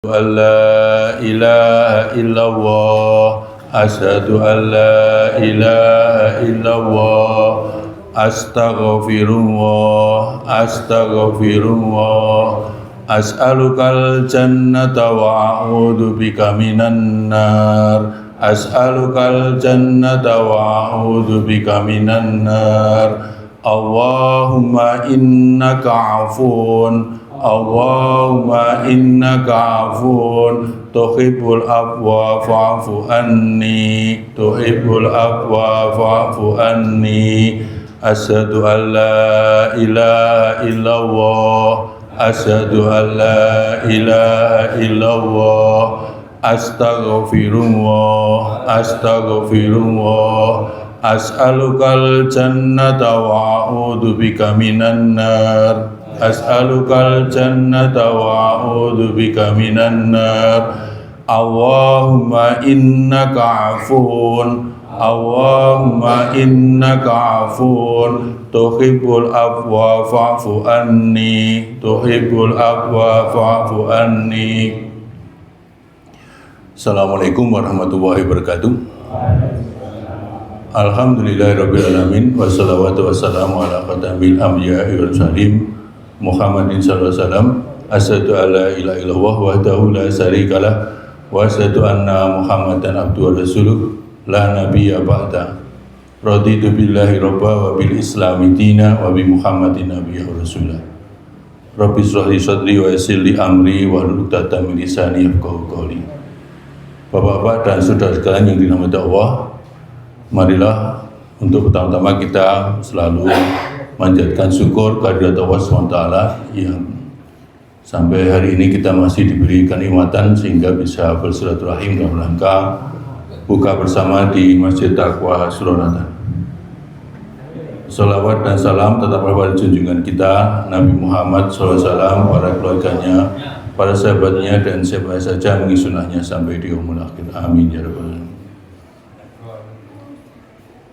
أن لا إله إلا الله أشهد أن لا إله إلا الله أستغفر الله أستغفر الله أسألك الجنة وأعوذ بك من النار أسألك الجنة وأعوذ بك من النار اللهم إنك عفو اللهم إنك عفو تحب العفو فاعف عني تحب العفو فاعف عني أشهد أن لا إله إلا الله أشهد أن لا إله إلا الله أستغفر الله أستغفر الله أسألك الجنة وأعوذ بك من النار أسألك الجنة وأعوذ بك من النار اللهم إنك عفو اللهم إنك عفو تحب العفو فاعف عني تحب العفو فاعف عني. Assalamualaikum warahmatullahi wabarakatuh. Alhamdulillahirrabbilalamin. Wassalawatu wassalamu ala khatamil anbiya'i wal mursalin Muhammadin sallallahu alaihi wasallam. Asyhadu an la ilaha illallah wahdahu la syarikalah wa asyhadu anna Muhammadan abduhu wa rasuluh la nabiyya ba'da. Raditu billahi rabba wa bil islami dina wa bi Muhammadin nabiyya wa rasulah. Rabbi shrah li sadri wa yassir li amri wa hlul 'uqdatam min lisani yafqahu qawli. Bapak-bapak dan saudara sekalian yang dirahmati Allah, marilah untuk pertama-tama kita selalu manjatkan syukur kehadirat Allah SWT yang sampai hari ini kita masih diberi kenikmatan sehingga bisa bersilaturahim dalam rangka buka bersama di Masjid Taqwa Surabaya. Salawat dan salam tetap pada junjungan kita Nabi Muhammad SAW, para keluarganya, para sahabatnya, dan siapa saja mengikuti sunnahnya sampai di yaumul akhir. Amin ya rabbal alamin.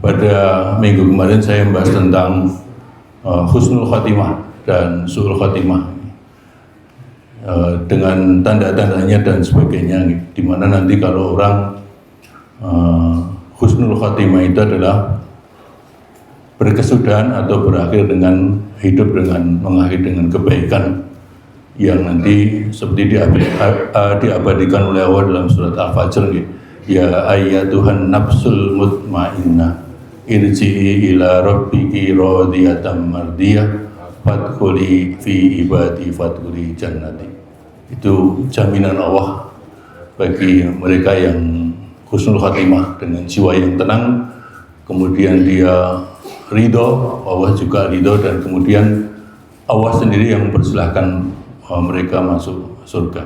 Pada minggu kemarin saya membahas tentang husnul khotimah dan su'ul khotimah, dengan tanda-tandanya dan sebagainya, di mana nanti kalau orang husnul khotimah itu adalah berkesudahan atau berakhir dengan hidup dengan mengakhiri dengan kebaikan yang nanti seperti diabadikan oleh Allah dalam surat Al-Fajr, ya ayyatuhan nafsul mutmainnah irji'i ila rabbiki radiyatan mardiyah fadkhuli fi ibadi fadkhuli jannati. Itu jaminan Allah bagi mereka yang husnul khatimah dengan jiwa yang tenang, kemudian dia ridho, Allah juga ridho, dan kemudian Allah sendiri yang mempersilahkan mereka masuk surga.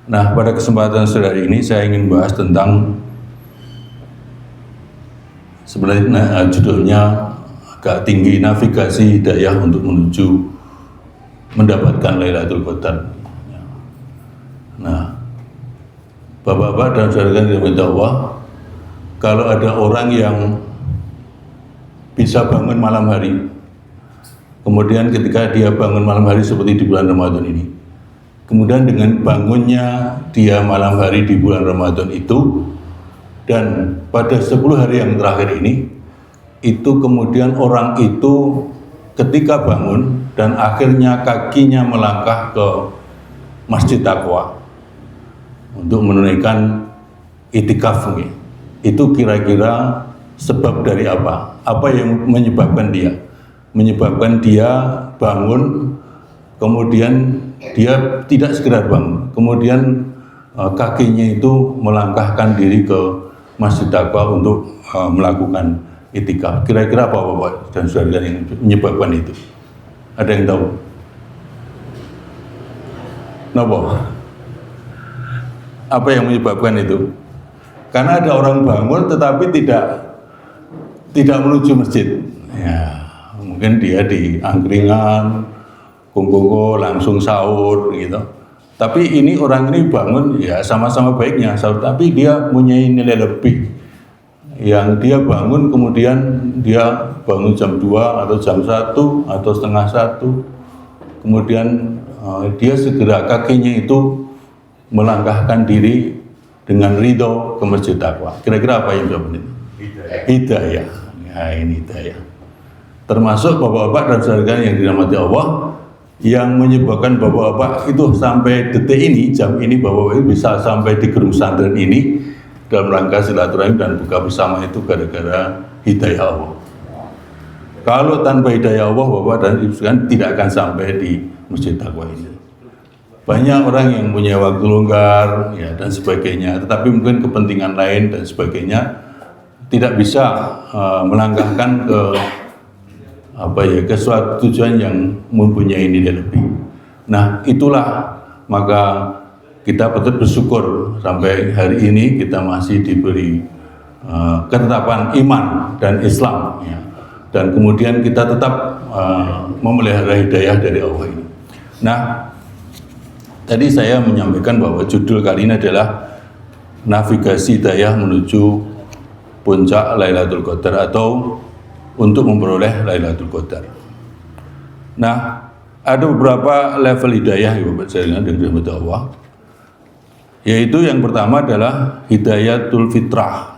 Nah, pada kesempatan hari ini saya ingin bahas tentang, sebenarnya judulnya agak tinggi, navigasi hidayah untuk menuju mendapatkan Lailatul Qadar. Nah, Bapak-bapak dan saudara yang dirahmati Allah, kalau ada orang yang bisa bangun malam hari, kemudian ketika dia bangun malam hari seperti di bulan Ramadan ini, kemudian dengan bangunnya dia malam hari di bulan Ramadan itu, dan pada 10 hari yang terakhir ini, itu kemudian orang itu ketika bangun dan akhirnya kakinya melangkah ke Masjid Taqwa untuk menunaikan itikaf, itu kira-kira sebab dari apa? Apa yang menyebabkan dia? Menyebabkan dia bangun, kemudian dia tidak sekedar bangun, kemudian kakinya itu melangkahkan diri ke Masjid Taqwa untuk melakukan itikaf. Kira-kira apa Bapak dan saudara yang menyebabkan itu? Ada yang tahu? Kenapa? Apa yang menyebabkan itu? Karena ada orang bangun tetapi tidak menuju masjid. Ya, mungkin dia di angkringan, kumpul langsung sahur gitu. Tapi ini orang ini bangun ya sama-sama baiknya sahur, tapi dia punya nilai lebih. Yang dia bangun kemudian dia bangun jam 2 atau jam 1 atau setengah 1. Kemudian dia segera kakinya itu melangkahkan diri dengan ridho ke Masjid Taqwa. Kira-kira apa yang jawab ini? Hidayah. Nah, ini hidayah. Termasuk bapak-bapak dan saudara yang dirahmati Allah, yang menyebabkan bapak-bapak itu sampai detik ini, jam ini, bapak-bapak itu bisa sampai di gedung pesantren ini dalam rangka silaturahim dan buka bersama itu gara-gara hidayah Allah. Kalau tanpa hidayah Allah, bapak dan ibu sekalian tidak akan sampai di Masjid Taqwa ini. Banyak orang yang punya waktu longgar ya, dan sebagainya, tetapi mungkin kepentingan lain dan sebagainya tidak bisa melangkahkan ke suatu tujuan yang mempunyai nilai lebih. Nah, itulah maka kita patut bersyukur sampai hari ini kita masih diberi ketetapan iman dan Islam ya. Dan kemudian kita tetap memelihara hidayah dari Allah ini. Nah, tadi saya menyampaikan bahwa judul kali ini adalah navigasi hidayah menuju puncak Lailatul Qadar atau untuk memperoleh Lailatul Qadar. Nah, ada beberapa level hidayah ya Bapak sekalian dengan rahmat Allah. Yaitu yang pertama adalah hidayatul fitrah.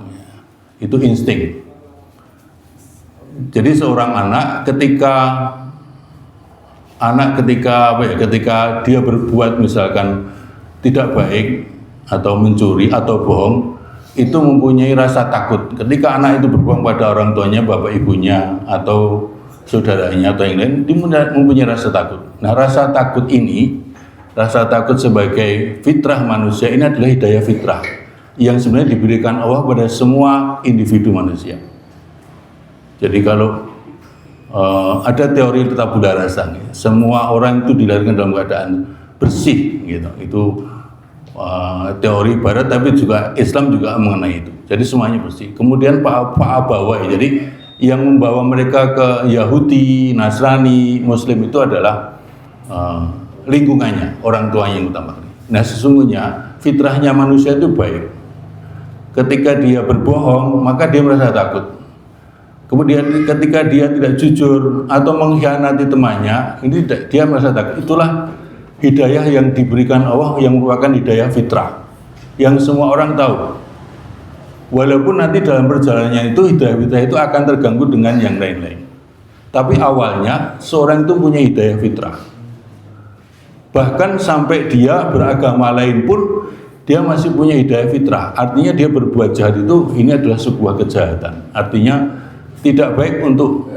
Itu insting. Jadi seorang anak ketika dia berbuat misalkan tidak baik atau mencuri atau bohong, itu mempunyai rasa takut. Ketika anak itu berbohong pada orang tuanya, bapak ibunya atau saudaranya atau yang lain, dia mempunyai rasa takut. Nah, rasa takut ini, rasa takut sebagai fitrah manusia ini adalah hidayah fitrah yang sebenarnya diberikan Allah pada semua individu manusia. Jadi kalau ada teori tabula rasa, semua orang itu dilahirkan dalam keadaan bersih, gitu. Itu teori Barat, tapi juga Islam juga mengenai itu. Jadi semuanya bersih. Kemudian Pak Abawai, jadi yang membawa mereka ke Yahudi, Nasrani, Muslim itu adalah lingkungannya, orang tuanya yang utama. Nah, sesungguhnya fitrahnya manusia itu baik. Ketika dia berbohong, maka dia merasa takut. Kemudian ketika dia tidak jujur atau mengkhianati temannya, ini dia merasa takut. Itulah hidayah yang diberikan Allah yang merupakan hidayah fitrah yang semua orang tahu. Walaupun nanti dalam perjalanannya itu hidayah fitrah itu akan terganggu dengan yang lain-lain. Tapi awalnya seorang itu punya hidayah fitrah. Bahkan sampai dia beragama lain pun dia masih punya hidayah fitrah. Artinya dia berbuat jahat itu ini adalah sebuah kejahatan. Artinya tidak baik untuk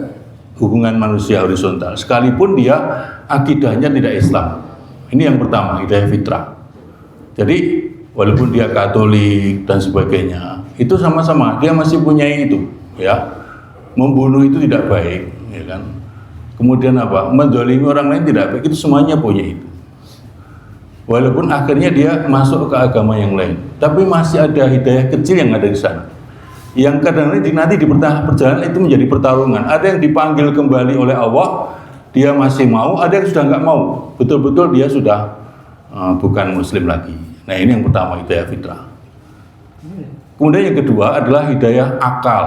hubungan manusia horizontal. Sekalipun dia akidahnya tidak Islam. Ini yang pertama, hidayah fitrah. Jadi walaupun dia Katolik dan sebagainya, itu sama-sama dia masih punya itu, ya. Membunuh itu tidak baik, ya kan. Kemudian apa? Menzalimi orang lain tidak baik, itu semuanya punya itu. Walaupun akhirnya dia masuk ke agama yang lain, tapi masih ada hidayah kecil yang ada di sana. Yang kadang-kadang nanti di perjalanan itu menjadi pertarungan. Ada yang dipanggil kembali oleh Allah, dia masih mau, ada yang sudah nggak mau. Betul-betul dia sudah bukan Muslim lagi. Nah, ini yang pertama, hidayah fitrah. Kemudian yang kedua adalah hidayah akal.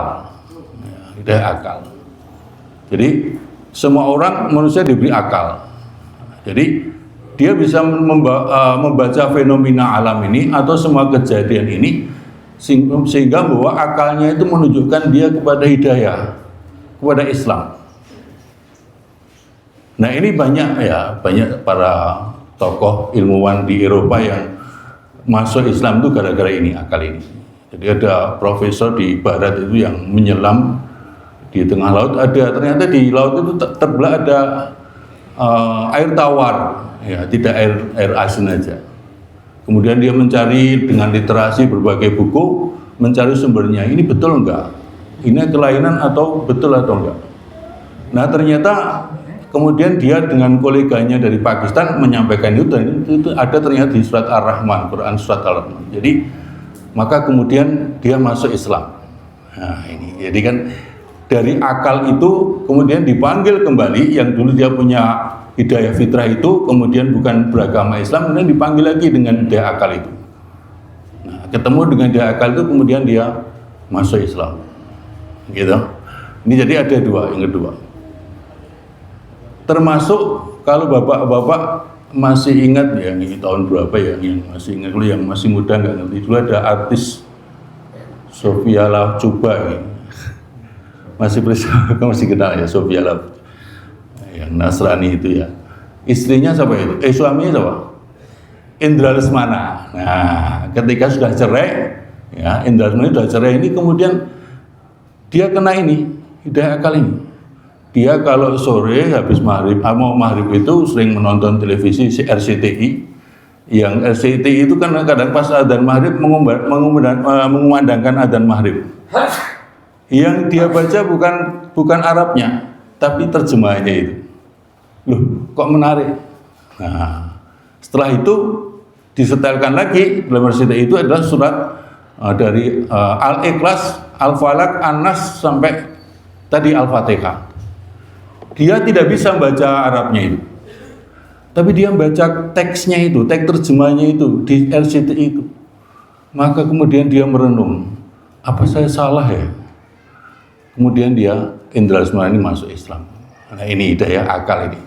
Hidayah akal. Jadi semua orang manusia diberi akal. Jadi dia bisa membaca fenomena alam ini atau semua kejadian ini sehingga bahwa akalnya itu menunjukkan dia kepada hidayah, kepada Islam. Nah, ini banyak para tokoh ilmuwan di Eropa yang masuk Islam itu gara-gara ini, akal ini. Jadi ada profesor di Barat itu yang menyelam di tengah laut, ternyata di laut itu terbelah ada air tawar, ya, tidak air asin aja. Kemudian dia mencari dengan literasi berbagai buku, mencari sumbernya. Ini betul enggak? Ini kelainan atau betul atau enggak? Nah, ternyata kemudian dia dengan koleganya dari Pakistan menyampaikan itu, dan itu ada ternyata di surat Ar-Rahman, Quran surat Ar-Rahman. Jadi maka kemudian dia masuk Islam. Nah, ini jadi kan dari akal itu kemudian dipanggil kembali, yang dulu dia punya hidayah fitrah itu kemudian bukan beragama Islam, kemudian dipanggil lagi dengan hidayah akal itu. Nah, ketemu dengan hidayah akal itu kemudian dia masuk Islam. Gitu. Ini jadi ada dua, yang kedua. Termasuk kalau bapak-bapak masih ingat ya, ini tahun berapa ya, yang masih ingat, yang masih muda nggak ngerti, dulu ada artis Sophia Latjuba ya. Masih masih kenal ya Sophia Latjuba yang Nasrani itu ya. Istrinya siapa itu? Suaminya siapa? Indra Lesmana. Nah, ketika sudah cerai ya, Indra Lesmana sudah cerai ini, kemudian dia kena ini hidayah akal ini. Dia kalau sore habis maghrib, mau maghrib itu sering menonton televisi RCTI. Yang RCTI itu kan kadang pas adzan maghrib mengumandangkan adzan maghrib. Yang dia baca bukan Arabnya, tapi terjemahannya itu. Loh, kok menarik? Nah, setelah itu disetelkan lagi dalam RCTI itu adalah surat dari Al-Ikhlas, Al-Falaq, An-Nas sampai tadi Al-Fatihah. Dia tidak bisa baca Arabnya itu, tapi dia baca teksnya itu, teks terjemahnya itu di RCTI itu. Maka kemudian dia merenung, apa saya salah ya? Kemudian dia Indra Lesmana ini masuk Islam. Nah, ini hidayah akal ini.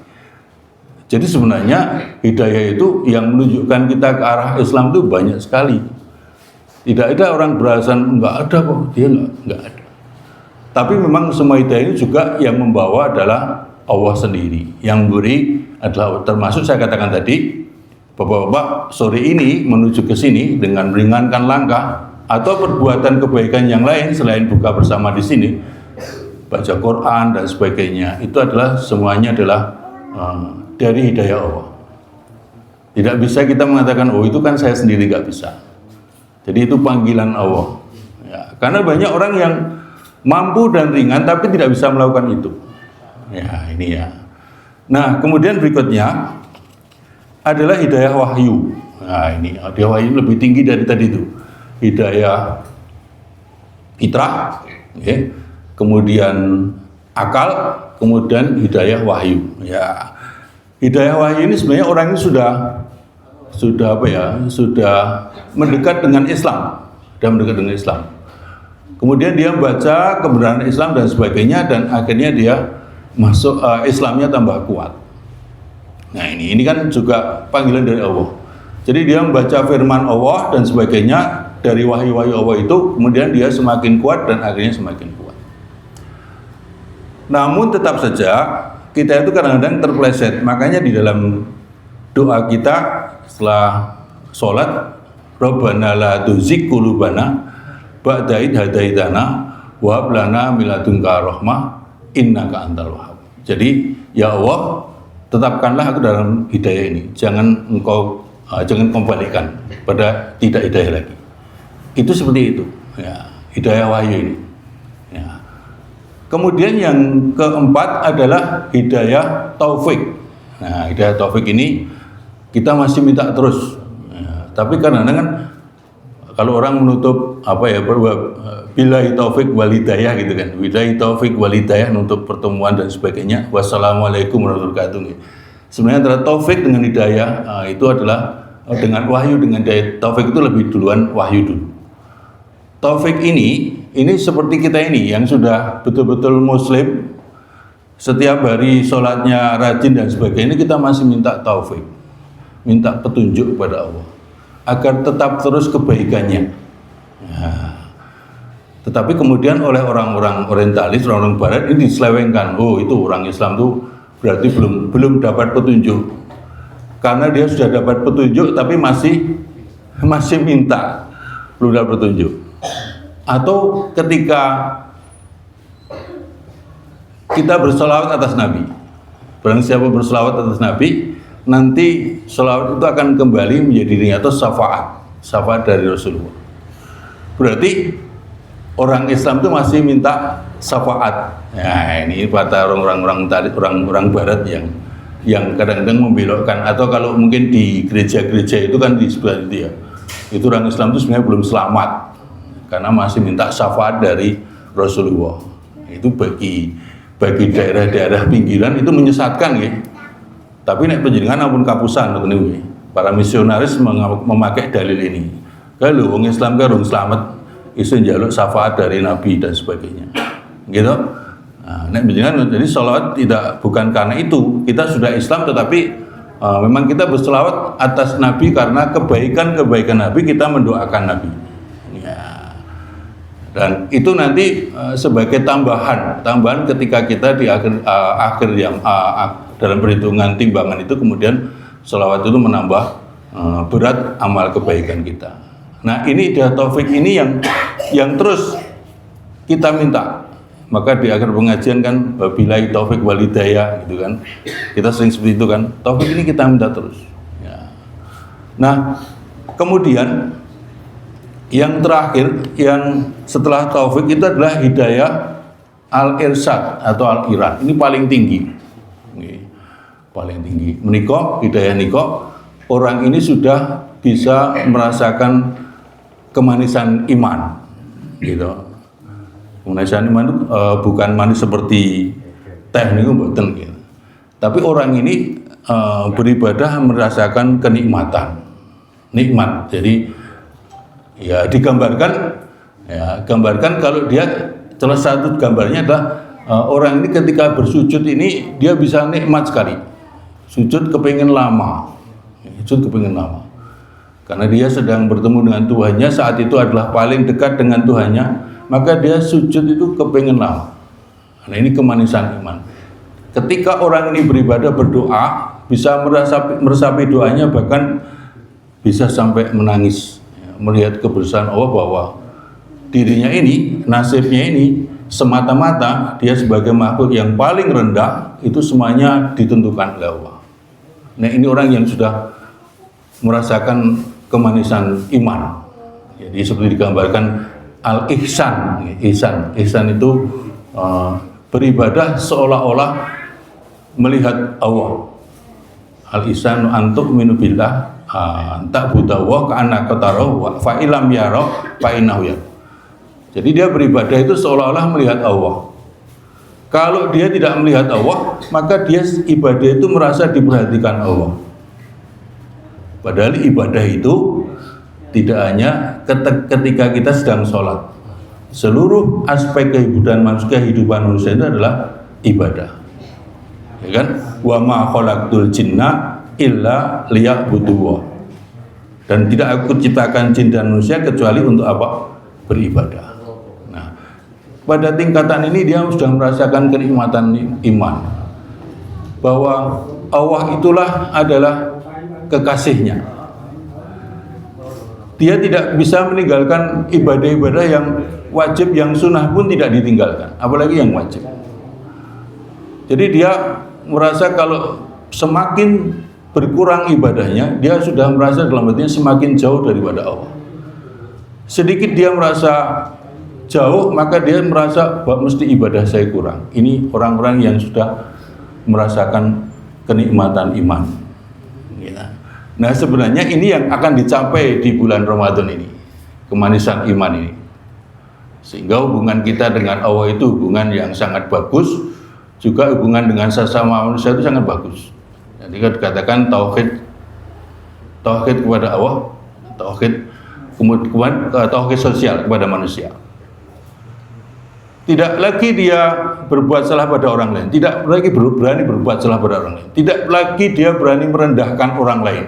Jadi sebenarnya hidayah itu yang menunjukkan kita ke arah Islam itu banyak sekali. Tidak ada orang beralasan enggak ada kok, dia enggak ada. Tapi memang semua hidayah ini juga yang membawa adalah Allah sendiri. Yang memberi adalah, termasuk saya katakan tadi, Bapak-bapak sore ini menuju ke sini dengan meringankan langkah atau perbuatan kebaikan yang lain selain buka bersama di sini, baca Quran dan sebagainya, itu adalah semuanya adalah dari hidayah Allah. Tidak bisa kita mengatakan, oh itu kan saya sendiri, nggak bisa. Jadi itu panggilan Allah. Ya, karena banyak orang yang mampu dan ringan tapi tidak bisa melakukan itu. Ya, ini ya. Nah, kemudian berikutnya adalah hidayah wahyu. Nah, ini hidayah wahyu lebih tinggi dari tadi itu. Hidayah fitrah, ya. Kemudian akal, kemudian hidayah wahyu. Ya. Hidayah wahyu ini sebenarnya orang ini sudah apa ya? Sudah mendekat dengan Islam, Kemudian dia baca kebenaran Islam dan sebagainya, dan akhirnya dia masuk Islamnya tambah kuat. Nah, ini kan juga panggilan dari Allah. Jadi dia membaca firman Allah dan sebagainya dari wahyu-wahyu Allah itu, kemudian dia semakin kuat dan akhirnya semakin kuat. Namun tetap saja kita itu kadang-kadang terpeleset. Makanya di dalam doa kita setelah sholat, Rabbana la tuzigh qulubana ba'da idh hadaitana wa hab lana min ladunka rahmah innaka antal wahhab. Jadi ya Allah, tetapkanlah aku dalam hidayah ini. Jangan kembalikan pada tidak hidayah lagi. Itu seperti itu. Ya, hidayah wahyu ini. Ya. Kemudian yang keempat adalah hidayah taufik. Nah, hidayah taufik ini kita masih minta terus. Ya, tapi kadang-kadang kan kalau orang menutup apa ya, billahi taufik wal hidayah gitu kan. Billahi taufik wal hidayah untuk pertemuan dan sebagainya. Wassalamualaikum warahmatullahi wabarakatuh. Sebenarnya antara taufik dengan hidayah itu adalah dengan wahyu, dengan hidayah. Taufik itu lebih duluan wahyu dulu. Taufik ini seperti kita ini yang sudah betul-betul muslim, setiap hari sholatnya rajin dan sebagainya, kita masih minta taufik, minta petunjuk kepada Allah agar tetap terus kebaikannya. Nah, tetapi kemudian oleh orang-orang orientalis, orang-orang barat ini diselewengkan. Oh, itu orang Islam tuh berarti belum dapat petunjuk. Karena dia sudah dapat petunjuk tapi masih minta, belum dapat petunjuk. Atau ketika kita berselawat atas Nabi, barang siapa berselawat atas Nabi, nanti selawat itu akan kembali menjadi dirinya, atau syafaat dari Rasulullah. Berarti orang Islam itu masih minta syafaat. Nah, ini pada orang barat yang kadang-kadang membelokkan, atau kalau mungkin di gereja-gereja itu kan di sebelah itu ya, itu orang Islam itu sebenarnya belum selamat karena masih minta syafaat dari Rasulullah. Itu bagi daerah-daerah pinggiran itu menyesatkan ya. Tapi nek panjenengan ampun kapusan ngoten niku. Para misionaris memakai dalil ini. Kalau wong Islam kan urung slamet, iso njaluk syafaat dari Nabi dan sebagainya. Gitu. Nah, nek panjenengan jadi salawat bukan karena itu. Kita sudah Islam tetapi memang kita berselawat atas Nabi karena kebaikan-kebaikan Nabi, kita mendoakan Nabi. Ya. Dan itu nanti sebagai tambahan ketika kita di akhir yang dalam perhitungan timbangan itu, kemudian selawat itu menambah berat amal kebaikan kita. Nah, ini hidayah taufik ini yang terus kita minta. Maka di akhir pengajian kan wabillahi taufik wal hidayah gitu kan. Kita sering seperti itu kan. Taufik ini kita minta terus. Ya. Nah, kemudian yang terakhir, yang setelah taufik itu adalah hidayah al-irsyad atau al-irad. Ini paling tinggi. Ini paling tinggi. Menikah, hidayah nikah, orang ini sudah bisa merasakan kemanisan iman. Gitu. Kemanisan iman itu bukan manis seperti teh niku mboten gitu. Tapi orang ini beribadah merasakan kenikmatan. Nikmat. Jadi ya digambarkan kalau dia salah satu gambarnya adalah orang ini ketika bersujud ini dia bisa nikmat sekali. Sujud kepingin lama. Karena dia sedang bertemu dengan Tuhannya, saat itu adalah paling dekat dengan Tuhannya. Maka dia sujud itu kepingin lama. Nah, ini kemanisan iman. Ketika orang ini beribadah, berdoa, bisa meresapi doanya, bahkan bisa sampai menangis, melihat kebesaran Allah bahwa dirinya ini, nasibnya ini, semata-mata dia sebagai makhluk yang paling rendah, itu semuanya ditentukan oleh Allah. Nah, ini orang yang sudah merasakan kemanisan iman. Jadi seperti digambarkan al-ihsan. Ihsan itu beribadah seolah-olah melihat Allah. Al-ihsan antuk minu billah ta'budahu ka'annaka tarahu fa ilam yara fa innahu yara. Jadi dia beribadah itu seolah-olah melihat Allah. Kalau dia tidak melihat Allah, maka dia ibadah itu merasa diperhatikan Allah. Padahal ibadah itu tidak hanya ketika kita sedang sholat. Seluruh aspek kehidupan manusia itu adalah ibadah. Ya kan? Wa ma khalaqtul jinna illa liya'budun. Dan tidak aku ciptakan jin dan manusia kecuali untuk apa? Beribadah. Nah, pada tingkatan ini dia sudah merasakan kenikmatan iman. Bahwa Allah itulah adalah kekasihnya. Dia tidak bisa meninggalkan ibadah-ibadah yang wajib, yang sunnah pun tidak ditinggalkan, apalagi yang wajib. Jadi dia merasa kalau semakin berkurang ibadahnya, dia sudah merasa dalam hatinya semakin jauh daripada Allah. Sedikit dia merasa jauh, maka dia merasa bahwa mesti ibadah saya kurang. Ini orang-orang yang sudah merasakan kenikmatan iman. Ya. Nah, sebenarnya ini yang akan dicapai di bulan Ramadan ini, kemanisan iman ini. Sehingga hubungan kita dengan Allah itu hubungan yang sangat bagus, juga hubungan dengan sesama manusia itu sangat bagus. Jadi dikatakan tauhid kepada Allah, kemudian tauhid sosial kepada manusia. Tidak lagi dia berbuat salah pada orang lain, tidak lagi berani berbuat salah pada orang lain, tidak lagi dia berani merendahkan orang lain.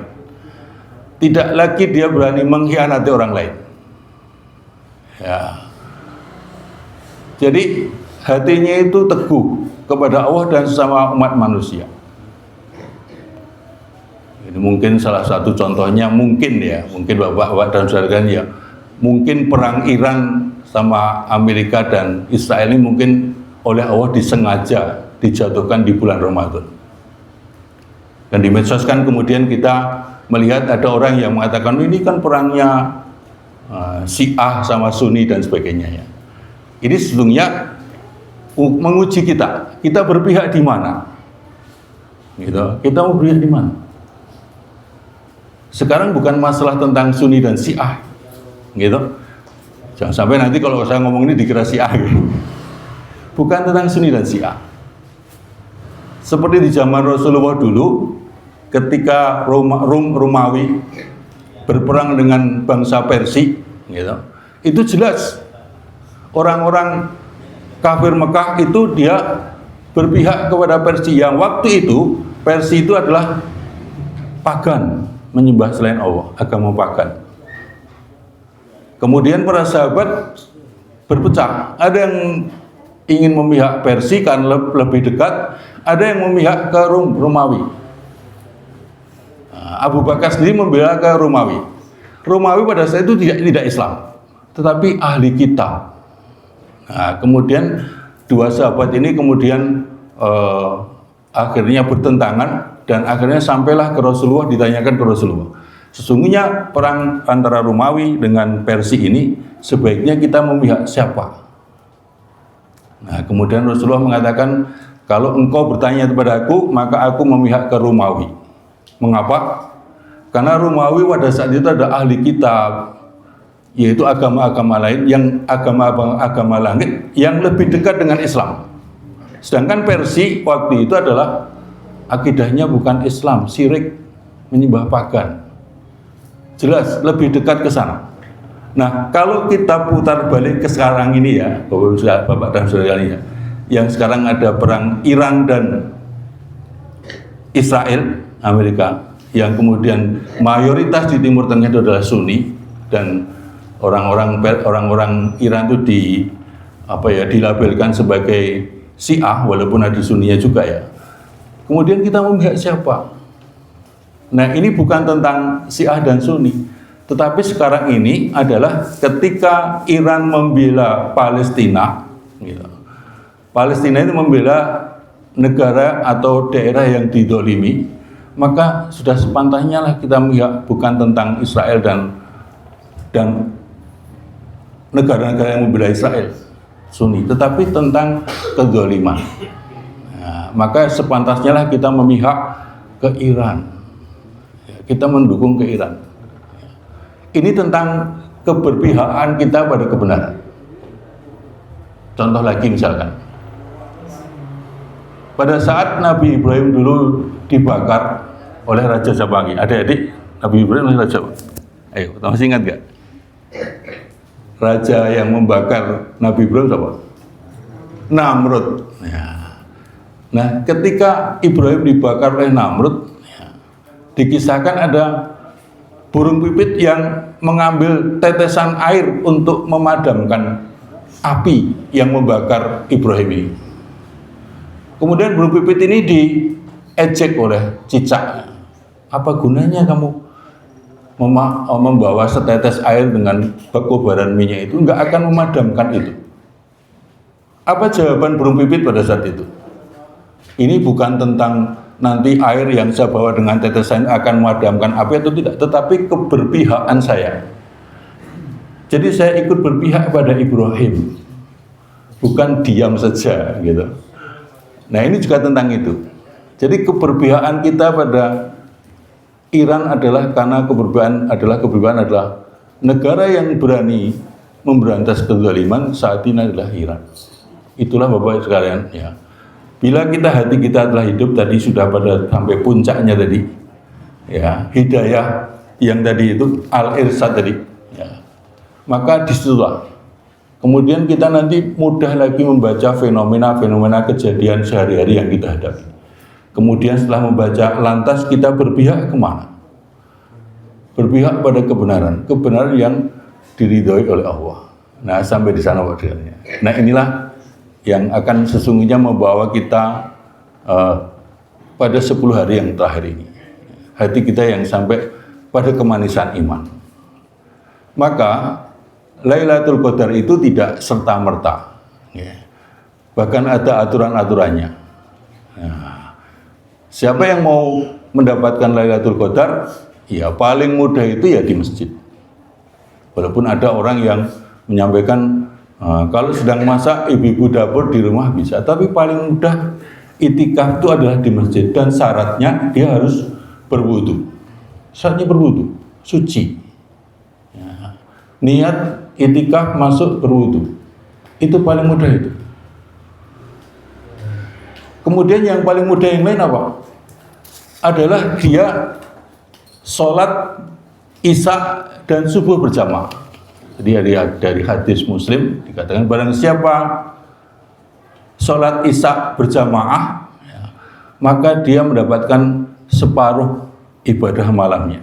Tidak lagi dia berani mengkhianati orang lain. Ya. Jadi hatinya itu teguh kepada Allah dan sesama umat manusia. Ini mungkin salah satu contohnya, mungkin Bapak-bapak dan saudara ya, mungkin perang Iran sama Amerika dan Israel ini mungkin oleh Allah disengaja dijatuhkan di bulan Ramadan. Dan di medsos kan kemudian kita melihat ada orang yang mengatakan ini kan perangnya Syiah sama Sunni dan sebagainya ya. Ini sebetulnya menguji kita berpihak di mana? Gitu. Kita mau berpihak di mana? Sekarang bukan masalah tentang Sunni dan Syiah, gitu. Jangan sampai nanti kalau saya ngomong ini dikira Syiah, gitu. Bukan tentang Sunni dan Syiah. Seperti di zaman Rasulullah dulu, ketika Romawi berperang dengan bangsa Persia, gitu, itu jelas orang-orang kafir Mekah itu dia berpihak kepada Persia. Yang waktu itu Persia itu adalah pagan, menyembah selain Allah, agama pagan. Kemudian para sahabat berpecah. Ada yang ingin memihak Persia karena lebih dekat, ada yang memihak ke Romawi. Abu Bakar sendiri membela ke Romawi. Romawi pada saat itu tidak Islam, tetapi ahli kitab. Nah, kemudian dua sahabat ini kemudian akhirnya bertentangan dan akhirnya sampailah ke Rasulullah, ditanyakan ke Rasulullah. Sesungguhnya perang antara Romawi dengan Persia ini sebaiknya kita memihak siapa? Nah, kemudian Rasulullah mengatakan, kalau engkau bertanya kepada aku, maka aku memihak ke Romawi. Mengapa? Karena Romawi pada saat itu ada ahli kitab, yaitu agama-agama lain, yang agama langit yang lebih dekat dengan Islam. Sedangkan Persia waktu itu adalah akidahnya bukan Islam, syirik, menyembah pagan. Jelas lebih dekat ke sana. Nah, kalau kita putar balik ke sekarang ini ya, Bapak dan Saudara ya, yang sekarang ada perang Iran dan Israel, Amerika, yang kemudian mayoritas di Timur Tengah itu adalah Sunni, dan orang-orang Iran itu dilabelkan sebagai Syiah, walaupun ada Sunninya juga ya. Kemudian kita memihak siapa? Nah, ini bukan tentang Syiah dan Sunni, tetapi sekarang ini adalah ketika Iran membela Palestina, gitu. Palestina itu membela negara atau daerah yang didolimi, maka sudah sepantasnya lah kita melihat bukan tentang Israel dan negara-negara yang membela Israel, Sunni, tetapi tentang kedoliman. Nah, maka sepantasnya lah kita memihak ke Iran, kita mendukung ke Iran. Ini tentang keberpihakan kita pada kebenaran. Contoh lagi misalkan, pada saat Nabi Ibrahim dulu dibakar oleh Raja Sabangi, adik-adik, Nabi Ibrahim oleh Raja, ayo, masih ingat gak? Raja yang membakar Nabi Ibrahim siapa? Namrud. Ya. Nah, ketika Ibrahim dibakar oleh Namrud, ya, dikisahkan ada burung pipit yang mengambil tetesan air untuk memadamkan api yang membakar Ibrahim ini. Kemudian burung pipit ini diejek oleh cicak. Apa gunanya kamu membawa setetes air dengan kobaran minyak itu? Enggak akan memadamkan itu. Apa jawaban burung pipit pada saat itu? Ini bukan tentang nanti air yang saya bawa dengan tetesan akan memadamkan api atau tidak, tetapi keberpihakan saya. Jadi saya ikut berpihak pada Ibrahim, bukan diam saja gitu. Nah, ini juga tentang itu. Jadi keberpihakan kita pada Iran adalah karena keberpihakan adalah negara yang berani memberantas kezaliman saat ini adalah Iran. Itulah Bapak sekalian ya. Bila hati kita telah hidup tadi sudah pada sampai puncaknya tadi, ya, hidayah yang tadi itu al-irsyad tadi, ya, maka disitulah kemudian kita nanti mudah lagi membaca fenomena-fenomena kejadian sehari-hari yang kita hadapi. Kemudian setelah membaca, lantas kita berpihak kemana? Berpihak pada kebenaran yang diridhoi oleh Allah. Nah, sampai di sana Pak. Nah, inilah yang akan sesungguhnya membawa kita pada 10 hari yang terakhir ini. Hati kita yang sampai pada kemanisan iman. Maka Lailatul Qadar itu tidak serta-merta, ya. Bahkan ada aturan-aturannya. Nah, siapa yang mau mendapatkan Lailatul Qadar, ya paling mudah itu ya di masjid. Walaupun ada orang yang menyampaikan kalau sedang masak ibu-ibu dapur di rumah bisa, tapi paling mudah itikaf itu adalah di masjid dan syaratnya dia harus berwudu. Syaratnya berwudu, suci. Ya. Niat itikaf masuk berwudu. Itu paling mudah itu. Kemudian yang paling mudah yang lain apa? Adalah dia sholat isya dan subuh berjamaah. Jadi dari hadis Muslim dikatakan barang siapa sholat isya berjamaah, ya, maka dia mendapatkan separuh ibadah malamnya.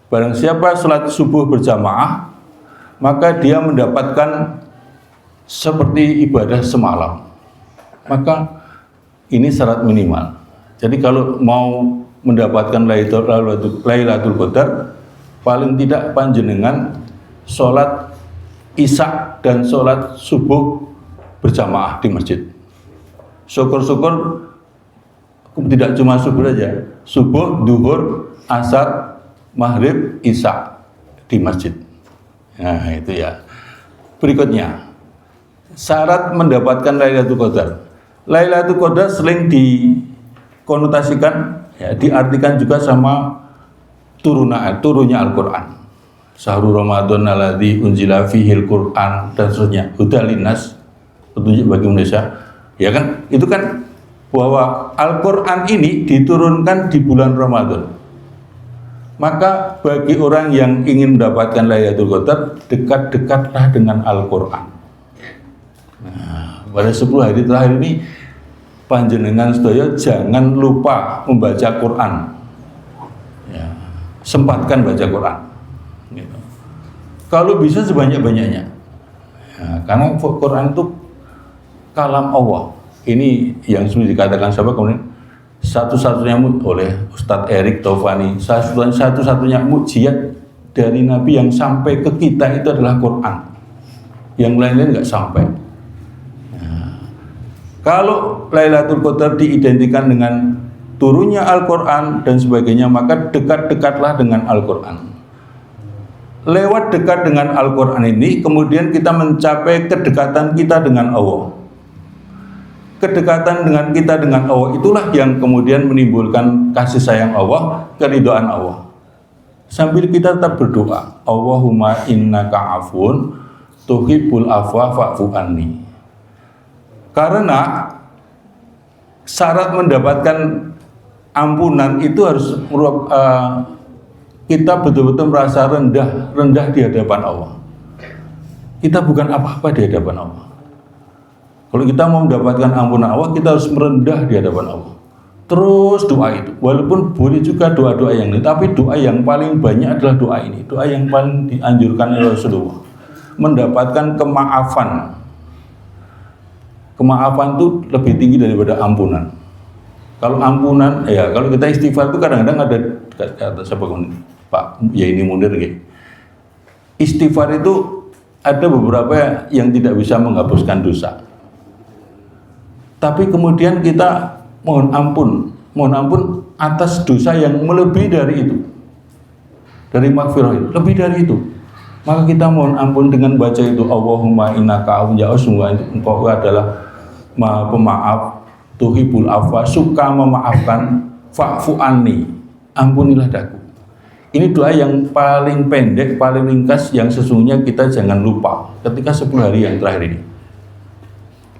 Barang siapa sholat subuh berjamaah, maka dia mendapatkan seperti ibadah semalam. Maka ini syarat minimal. Jadi kalau mau mendapatkan Lailatul Qadar, paling tidak panjenengan sholat isya dan sholat subuh berjamaah di masjid. Syukur-syukur tidak cuma subuh aja, subuh, duhur, asar, maghrib, isya di masjid. Nah itu ya. Berikutnya, syarat mendapatkan Lailatul Qadar. Lailatul Qadar sering dikonotasikan, ya, diartikan juga sama turunnya Al-Quran. Syahrul Ramadan alladzi unzila fihil Quran dan seterusnya. Hudal linnas, petunjuk bagi Indonesia. Ya kan? Itu kan bahwa Al-Quran ini diturunkan di bulan Ramadan. Maka bagi orang yang ingin mendapatkan Lailatul Qadar, dekat-dekatlah dengan Al-Quran. Nah, pada 10 hari terakhir ini panjenengan sedaya jangan lupa membaca Quran. Ya, sempatkan baca Quran. Gitu. Kalau bisa sebanyak-banyaknya. Ya, karena Quran itu kalam Allah. Ini yang sudah dikatakan sahabat kemudian satu-satunya oleh Ustadz Erik Taufani, satu-satunya mukjizat dari Nabi yang sampai ke kita itu adalah Quran. Yang lain-lain nggak sampai. Nah, kalau Lailatul Qadar diidentikan dengan turunnya Al-Quran dan sebagainya, maka dekat-dekatlah dengan Al-Quran. Lewat dekat dengan Al-Quran ini, kemudian kita mencapai kedekatan kita dengan Allah. Kedekatan dengan kita dengan Allah itulah yang kemudian menimbulkan kasih sayang Allah, keridhaan Allah. Sambil kita tetap berdoa, Allahumma innaka afun tuhibbul afwa fa'fu anni. Karena syarat mendapatkan ampunan itu harus kita betul-betul merasa rendah di hadapan Allah. Kita bukan apa-apa di hadapan Allah. Kalau kita mau mendapatkan ampunan Allah, kita harus merendah di hadapan Allah. Terus doa itu, walaupun boleh juga doa-doa yang lain, tapi doa yang paling banyak adalah doa ini. Doa yang paling dianjurkan oleh Rasulullah, mendapatkan kemaafan. Kemaafan itu lebih tinggi daripada ampunan. Kalau ampunan, ya kalau kita istighfar itu kadang-kadang ada kata siapa Pak Yaini Munir gitu. Istighfar itu ada beberapa yang tidak bisa menghapuskan dosa. Tapi kemudian kita mohon ampun atas dosa yang melebihi dari itu, dari maghfirah, lebih dari itu. Maka kita mohon ampun dengan baca itu, Allahumma innaka afun, ya Allah, engkau adalah Maha Pemaaf, tuhibbul afwa, suka memaafkan, fa'fu anni, ampunilah daku. Ini doa yang paling pendek, paling ringkas, yang sesungguhnya kita jangan lupa ketika 10 hari yang terakhir ini.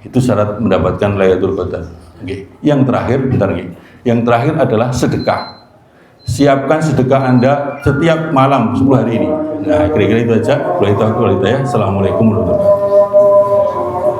Itu syarat mendapatkan Lailatul Qadar. Okay. Yang terakhir, yang terakhir adalah sedekah. Siapkan sedekah Anda setiap malam 10 hari ini. Nah, kira-kira itu aja. Assalamualaikum warahmatullahi wabarakatuh.